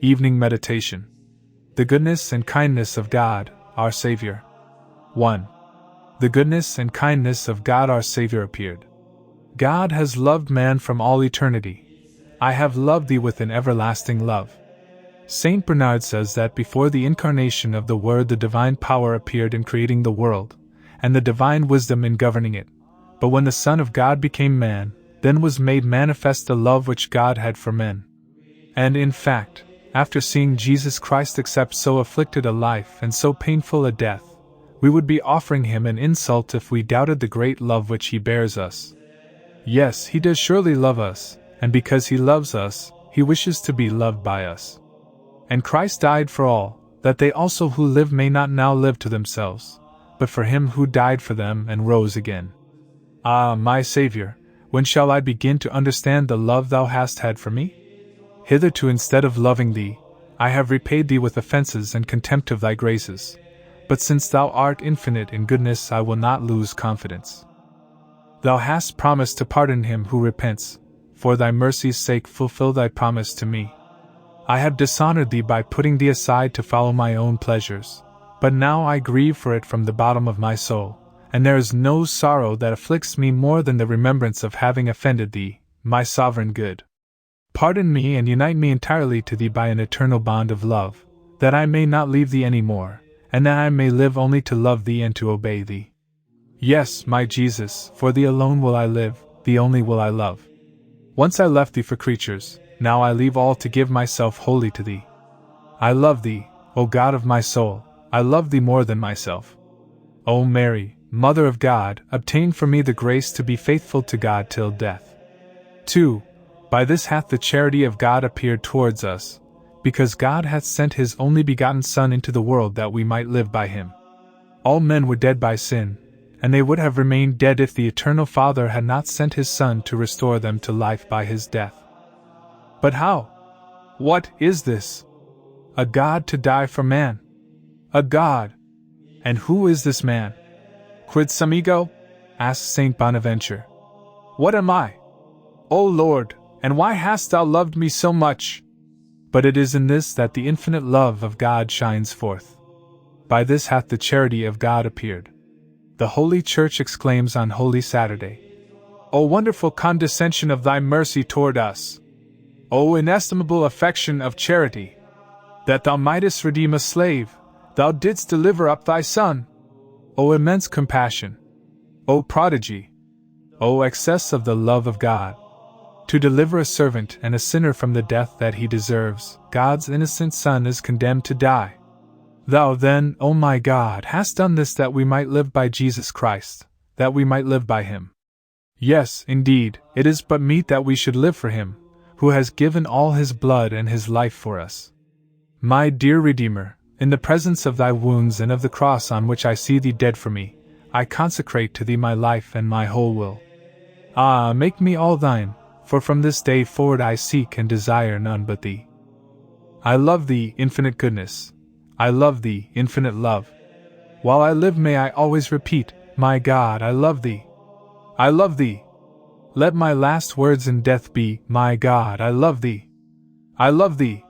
Evening Meditation. The Goodness and Kindness of God, our Savior. 1. The goodness and kindness of God our Savior appeared. God has loved man from all eternity. I have loved thee with an everlasting love. Saint Bernard says that before the incarnation of the Word the divine power appeared in creating the world, and the divine wisdom in governing it. But when the Son of God became man, then was made manifest the love which God had for men. And in fact, after seeing Jesus Christ accept so afflicted a life and so painful a death, we would be offering him an insult if we doubted the great love which he bears us. Yes, he does surely love us, and because he loves us, he wishes to be loved by us. And Christ died for all, that they also who live may not now live to themselves, but for him who died for them and rose again. Ah, my Savior, when shall I begin to understand the love thou hast had for me? Hitherto, instead of loving thee, I have repaid thee with offenses and contempt of thy graces. But since thou art infinite in goodness, I will not lose confidence. Thou hast promised to pardon him who repents. For thy mercy's sake fulfill thy promise to me. I have dishonored thee by putting thee aside to follow my own pleasures, but now I grieve for it from the bottom of my soul, and there is no sorrow that afflicts me more than the remembrance of having offended thee, my sovereign good. Pardon me and unite me entirely to thee by an eternal bond of love, that I may not leave thee any more, and that I may live only to love thee and to obey thee. Yes, my Jesus, for thee alone will I live, thee only will I love. Once I left thee for creatures, now I leave all to give myself wholly to thee. I love thee, O God of my soul, I love thee more than myself. O Mary, Mother of God, obtain for me the grace to be faithful to God till death. 2. By this hath the charity of God appeared towards us, because God hath sent his only begotten Son into the world that we might live by him. All men were dead by sin, and they would have remained dead if the eternal Father had not sent his Son to restore them to life by his death. But how? What is this? A God to die for man? A God! And who is this man? Quid sum ego? Asked Saint Bonaventure. What am I? O Lord, and why hast thou loved me so much? But it is in this that the infinite love of God shines forth. By this hath the charity of God appeared. The Holy Church exclaims on Holy Saturday, O wonderful condescension of thy mercy toward us! O inestimable affection of charity! That thou mightest redeem a slave, thou didst deliver up thy Son! O immense compassion! O prodigy! O excess of the love of God! To deliver a servant and a sinner from the death that he deserves, God's innocent Son is condemned to die. Thou then, O my God, hast done this that we might live by Jesus Christ, that we might live by him. Yes, indeed, it is but meet that we should live for him, who has given all his blood and his life for us. My dear Redeemer, in the presence of thy wounds and of the cross on which I see thee dead for me, I consecrate to thee my life and my whole will. Ah, make me all thine, for from this day forward I seek and desire none but thee. I love thee, infinite goodness. I love thee, infinite love. While I live may I always repeat, my God, I love thee. I love thee. Let my last words in death be, my God, I love thee. I love thee.